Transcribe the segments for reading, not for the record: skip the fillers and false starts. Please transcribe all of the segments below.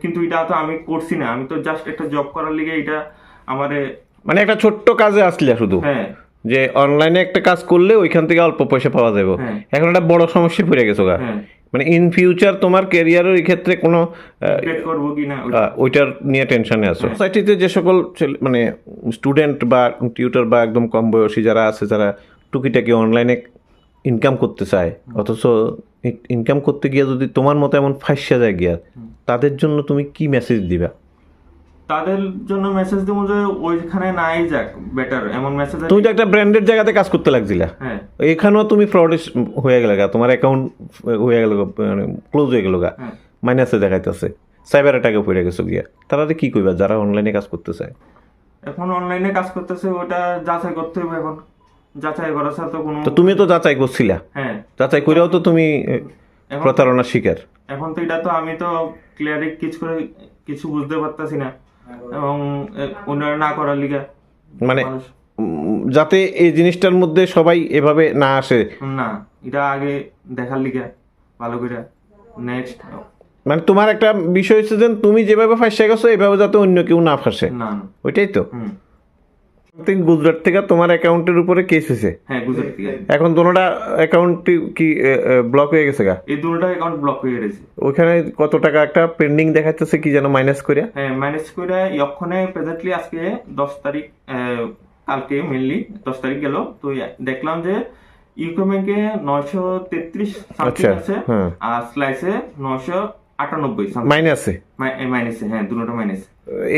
কিন্তু এটা তো আমি করছি না, আমি তো জাস্ট একটা জব করার লিগে এটা আমারে মানে একটা ছোট্ট কাজে আসলে শুধু হ্যাঁ যে অনলাইনে একটা কাজ করলে ওইখান থেকে অল্প পয়সা পাওয়া যাবে, হ্যাঁ এখন একটা বড় সমস্যা পড়ে গেছো গা। হ্যাঁ মানে ইন ফিউচার তোমার ক্যারিয়ারের এই ক্ষেত্রে কোনো আপডেট করবো কি না ওইটার নিয়ে টেনশনে আছো। সোসাইটিতে যে সকল মানে স্টুডেন্ট বা টিউটর বা একদম কম বয়সী যারা আছে, যারা টুকিটাকি অনলাইনে ইনকাম করতে চায়, অথচ ইনকাম করতে গিয়ে যদি তোমার মতো এমন ফাঁসা যায় গিয়া, তাদের জন্য তুমি কি মেসেজ দিবা? তাদের জন্য মেসেজ দেবো যে ওইখানে নাই যাক, বেটার এমন মেসেজ। তুমি তো একটা ব্র্যান্ডের জায়গাতে কাজ করতে লাগছিলা, হ্যাঁ এখানেও তুমি ফ্রড হয়ে গেল গা, তোমার অ্যাকাউন্ট হয়ে গেল, মানে ক্লোজ হয়ে গেল গা, হ্যাঁ মাইনাসে দেখাইতেছে, সাইবার অ্যাটাকে পড়ে গেছো গিয়া, তারা কি কইবা যারা অনলাইনে কাজ করতে চায়? এখন অনলাইনে কাজ করতেছে, ওটা যাচাই করতে হবে। এখন যাচাই করা ছাড়া তো কোনো তো তুমি তো যাচাই করছিলা, হ্যাঁ যাচাই করেও তো তুমি এখন প্রতারণার শিকার। এখন তো এটা তো আমি তো ক্লিয়ারলি কিছু বুঝতে পারতাছি না, এবং ওনারা না করার লিগা মানে মানুষ যাতে এই জিনিসটার মধ্যে সবাই এভাবে না আসে, না, এটা আগে দেখার লিগা ভালো করে নেক্সট মানে তোমার একটা বিষয় হচ্ছে যে তুমি যেভাবে ফাঁসে গেছো এভাবে যাতে অন্য কেউ না ফাঁসে, না না ওইটাই তো। হুম গুজরাট থেকে তোমার অ্যাকাউন্টের উপরে কেস হয়েছে, হ্যাঁ গুজরাট থেকে এখন দুটোটা অ্যাকাউন্ট কি ব্লক হয়ে গেছে গা? এই দুটো অ্যাকাউন্ট ব্লক হয়ে গেছে। ওইখানে কত টাকা একটা পেন্ডিং দেখাচ্ছে কি যেন মাইনাস করে? হ্যাঁ ম্যানেজ করে যখনে প্রেজেন্টলি আজকে 10 তারিখ, কালকে মেনলি 10 তারিখ গেল, তো দেখলাম যে ইউকো ব্যাংকে 933 সামথিং আচ্ছা, আছে, হ্যাঁ। আর স্লাইসে 998 সামথিং মাইনাসে, মাইনাসে, হ্যাঁ দুটো মাইনাসে।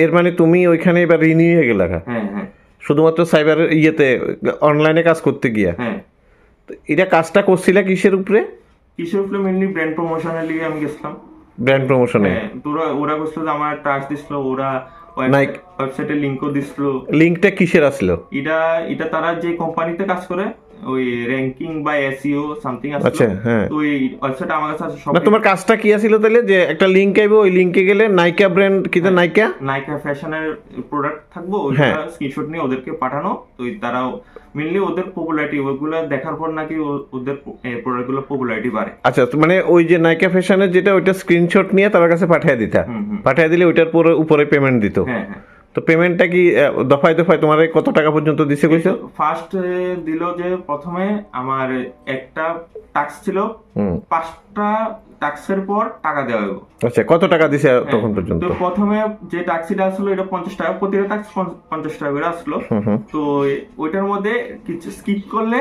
এর মানে তুমি ওইখানে এবার ঋণী হয়ে গেলা গা, হ্যাঁ হ্যাঁ শুধুমাত্র সাইবার ইয়েতে অনলাইনে কাজ করতে গিয়া। হ্যাঁ তো এটা কাজটা করছিলা কিসের উপরে? কিসের উপরে? মেনলি ব্র্যান্ড প্রমোশনের লিগে আমি গেছিলাম। ব্র্যান্ড প্রমোশনে? হ্যাঁ তো ওরা বলছিল যে আমার টাচ দিছিল, ওরা Nike- ওয়েবসাইটে লিঙ্কও দিছিল। লিঙ্কটা কিসের আসলো? এটা এটা তারা যে কোম্পানিতে কাজ করে, ওই র্যাঙ্কিং বা এসইও সামথিং আছে। আচ্ছা, হ্যাঁ। তো ওই ওয়েবসাইট আমার কাছে আছে সব। না, তোমার কাজটা কি আছিল তাহলে? যে একটা লিঙ্ক আইবো, ওই লিঙ্কে গেলে নাইকা ব্র্যান্ড, কি যে নাইকা নাইকা ফ্যাশনের প্রোডাক্ট থাকবো, হ্যাঁ। ওইটা স্ক্রিনশট নিয়ে ওদেরকে পাঠানো। তো তারাও মেনলি ওদের পপুলারিটি ওইগুলো দেখার পর নাকি ওদের প্রোডাক্টগুলো পপুলারিটি বাড়ে। আচ্ছা, তো মানে ওই যে নাইকা ফ্যাশনের যেটা, ওইটা স্ক্রিনশট নিয়ে তার কাছে পাঠিয়ে দিতা, পাঠিয়ে দিলে ওইটার পরে উপরে পেমেন্ট দিত। হ্যাঁ হ্যাঁ। তো পেমেন্টটা কি দফায় দফায় তোমার কত টাকা পর্যন্ত দিছে কইছো? ফার্স্ট দিল যে প্রথমে আমার একটা টাক্স ছিল, 5টা টাক্সের পর টাকা দেওয়া হবে। আচ্ছা, কত টাকা দিছে তখন পর্যন্ত? তো প্রথমে যে ট্যাক্সিটা আসলো এটা 50 টাকা, প্রতিটা ট্যাক্স 50 টাকা করে আসলো। তো ওইটার মধ্যে কিছু স্কিপ করলে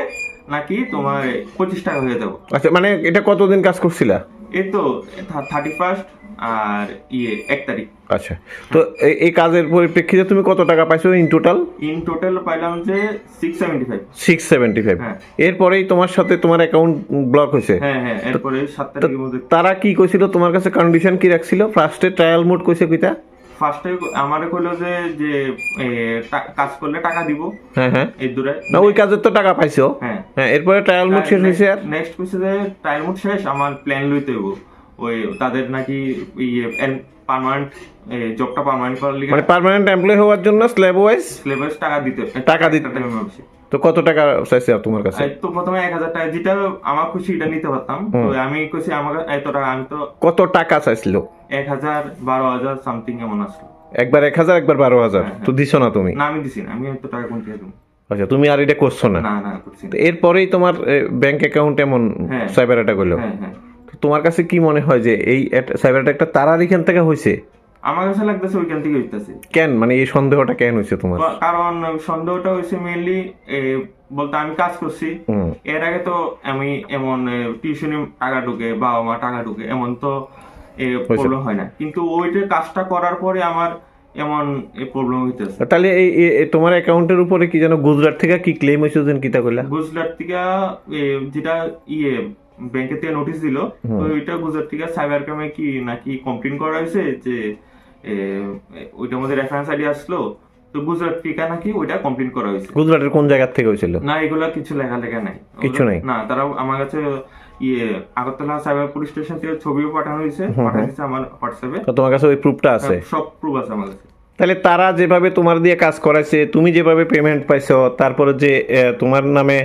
নাকি তোমার 25 টাকা হয়ে যাবে। আচ্ছা, মানে এটা কতদিন কাজ করছিলা? এই তো 31st আর 1 তারিখ। আচ্ছা, তো এই কাজের পরিপ্রেক্ষিতে তুমি কত টাকা পাইছো ইন টোটাল? ইন টোটাল পাইলাম যে 675। 675। হ্যাঁ। এরপরেই তোমার সাথে তোমার অ্যাকাউন্ট ব্লক হয়েছে? হ্যাঁ হ্যাঁ, এরপরে 7 তারিখের মধ্যে। তারা কি কইছিল তোমার কাছে, কন্ডিশন কি রাখছিল? ফার্স্টে ট্রায়াল মোড কইছে কইতা? ফার্স্টে আমারে কইলো যে যে কাজ করলে টাকা দিব। হ্যাঁ হ্যাঁ, এই দূরে না ওই কাজের তো টাকা পাইছো। হ্যাঁ হ্যাঁ, এরপরে ট্রায়াল মোড শেষ হয়েছে আর নেক্সট কইছে যে ট্রায়াল মোড শেষ, আমার প্ল্যান লইতে হইব। ওই তাদের নাকি পার্মানেন্ট জবটা পার্মানেন্ট করার লিগে, মানে পার্মানেন্ট এমপ্লয় হওয়ার জন্য স্ল্যাব ওয়াইজ সিলেবাস টাকা দিতে টাকা দিতে। তো কত টাকা চাইছে তোমার কাছে? তো প্রথমে 1000 টাকা, যেটা আমার খুশি এটা নিতে পারতাম। তো আমি কইছি আমার এত টাকা, আমি তো কত টাকা চাইছিল? 1000 12,000 সামথিং এমন আসলো। একবার 1000, একবার 12,000। তো দিছো না তুমি? না আমি দিছি না, আমি এত টাকা কোন থেকে দেব? আচ্ছা, তুমি আর এটা করছো না? না না করছি না। তো এরপরেই তোমার ব্যাংক অ্যাকাউন্ট এমন হ্যাঁ। সাইবার অ্যাটাক হলো। হ্যাঁ হ্যাঁ, তো তোমার কাছে কি মনে হয় যে এই সাইবার অ্যাটাকটা তারার এখান থেকে হয়েছে? আমার কাছে লাগতেছে ওইখান থেকে হইতাছে। কেন, মানে এই সন্দেহটা কেন হয়েছে তোমার? কারণ সন্দেহটা হয়েছে মেইনলি বলতে আমি কাজ করছি এর আগে, তো আমি এমন টিউশনি টাকা ঢুকে, বাবা মা টাকা ঢুকে, এমন তো প্রবলেম হয় না। কিন্তু ওইটা কাজটা করার পরে আমার এমন প্রবলেম হইতেছে। তাহলে এই তোমার অ্যাকাউন্টের উপরে কি যেন গুজরাট থেকে কি ক্লেম হয়েছে যেন কিতা কইলা? গুজরাট থেকে যেটা ব্যাংকের থেকে নোটিশ দিল, তো ওইটা গুজরাট থেকে সাইবার ক্রাইমে কি নাকি কমপ্লেন করা হয়েছে যে ওইটার মধ্যে রেফারেন্স আইডি আসলো, তো গুজরাট থেকে নাকি ওইটা কমপ্লেন করা হয়েছে। গুজরাটের কোন জায়গা থেকে হয়েছিল? না এগুলা কিছু লেখা নাই, কিছু নাই। না তারা আমার কাছে আগরতলা সাইবার পুলিশ স্টেশন থেকে ছবিও পাঠানো হয়েছে, পাঠাইছে আমার হোয়াটসঅ্যাপে। তো তোমার কাছে ওই প্রুফটা আছে? সব প্রুফ আছে আমার কাছে। তাহলে তারা যেভাবে তোমার দিয়ে কাজ করাইছে, তুমি যেভাবে পেমেন্ট পাইছো, তারপরে যে তোমার নামে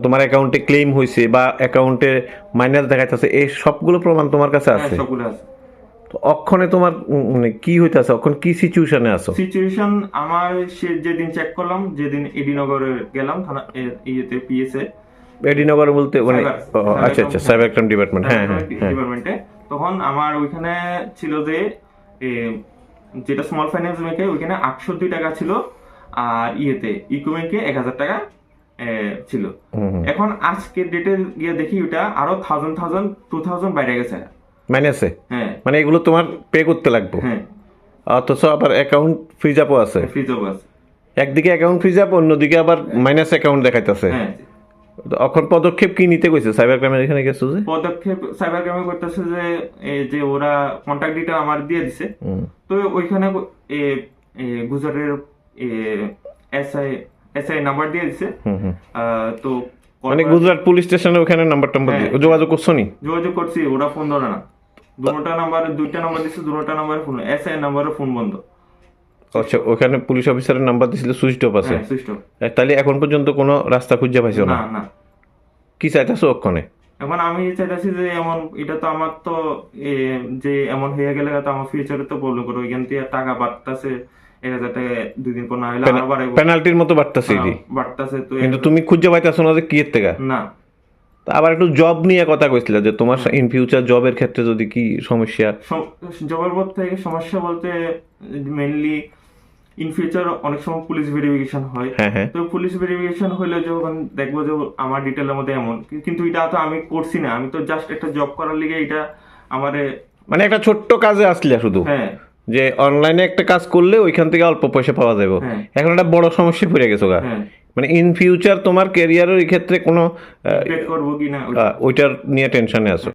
তোমার অ্যাকাউন্টে ক্লেম হয়েছে বা অ্যাকাউন্টে মাইনাস দেখাইতেছে, এই সবগুলো প্রমাণ তোমার কাছে আছে? সবগুলো আছে। তো অক্ষণে তোমার মানে কি হইতাছে, অক্ষণ কি সিচুয়েশনে আছো? সিচুয়েশন আমার সে যেদিন চেক করলাম, যেদিন এডিনগরে গেলাম থানা ইয়েতে পিএসএ এডিনগর বলতে মানে Cyber- আচ্ছা আচ্ছা, সাইবার ক্রাইম ডিপার্টমেন্ট, হ্যাঁ হ্যাঁ হ্যাঁ। ডিপার্টমেন্টে, তখন আমার ওইখানে ছিল যে এ, যেটা স্মল ফাইন্যান্স ব্যাংকে ওইখানে 802 টাকা ছিল, আর ইয়েতে ইকো ব্যাংকে 1000 টাকা ছিল। এখন আজকের ডেটে গিয়ে দেখি ওটা আরো 2000 বাইরে গেছে। মাইনাসে, হ্যাঁ মানে এগুলো তোমার পে করতে লাগবে, হ্যাঁ, অথচ আবার অ্যাকাউন্ট ফ্রিজ আপও আছে। ফ্রিজ অফ আছে। একদিকে অ্যাকাউন্ট ফ্রিজ আপ, অন্যদিকে আবার মাইনাস অ্যাকাউন্ট দেখাইতেছে। হ্যাঁ, এখন পদক্ষেপ কি নিতে কইছে সাইবার ক্রাইমের এখানে গেছো যে? পদক্ষেপ সাইবার ক্রাইমে করতেছে যে যে ওরা কন্ট্যাক্ট ডিটেল আমার দিয়ে দিছে, তো ওইখানে গুজরাটের এসআই নাম্বার দিয়ে দিছে। তো মানে গুজরাট পুলিশ স্টেশনে ওখানে নাম্বার টাম্বার দিয়ে যোগাযোগ করছো নি? যোগাযোগ করছি, ওরা ফোন ধরে না। দুটা নাম্বার দিচ্ছে, দুটা নাম্বারে ফোন, এসআই নাম্বারে ফোন বন্ধ। আচ্ছা, ওখানে পুলিশ অফিসারের নাম্বার দিছিল, সুইচ অফ আছে। হ্যাঁ, সুইচ অফ। তাহলে এখন পর্যন্ত কোনো রাস্তা খুঁজে পাইছো না? না না। কি চাইতেছো ওখানে? এখন আমি চাইতেছি যে এমন এটা তো আমার তো যে এমন হয়ে গেলে তো আমার ফিউচারে তো প্রবলেম করবো, এখান থেকে টাকা বাড়তেছে 1000 টাকা 2 দিন পর না হলে আরো বাড়াইবো, পেনাল্টির মতো বাড়তেছে এটি, বাড়তেছে। তো কিন্তু তুমি খুঁজে পাইতেছো না যে কি এর থেকে? না, তা আবার একটু জব নিয়ে কথা কইছিল যে তোমার ইন ফিউচার জবের ক্ষেত্রে যদি কি সমস্যা? জবের পর থেকে সমস্যা বলতে মেইনলি ইন ফিউচার অনেক সময় পুলিশ ভেরিফিকেশন হয়। হ্যাঁ হ্যাঁ, তো পুলিশ ভেরিফিকেশন হলে যখন দেখবো যে আমার ডিটেলের মধ্যে এমন, কিন্তু এটা তো আমি করছি না, আমি তো জাস্ট একটা জব করার লিগে এটা আমারে, মানে একটা ছোট্ট কাজে আসলে শুধু হ্যাঁ যে অনলাইনে একটা কাজ করলে ওইখান থেকে অল্প পয়সা পাওয়া যাবে, হ্যাঁ। এখন একটা বড় সমস্যা পড়ে গেছো গা। হ্যাঁ, মানে ইন ফিউচার তোমার ক্যারিয়ারের এই ক্ষেত্রে কোনো করবো কিনা ওইটার নিয়ে টেনশনে আছো?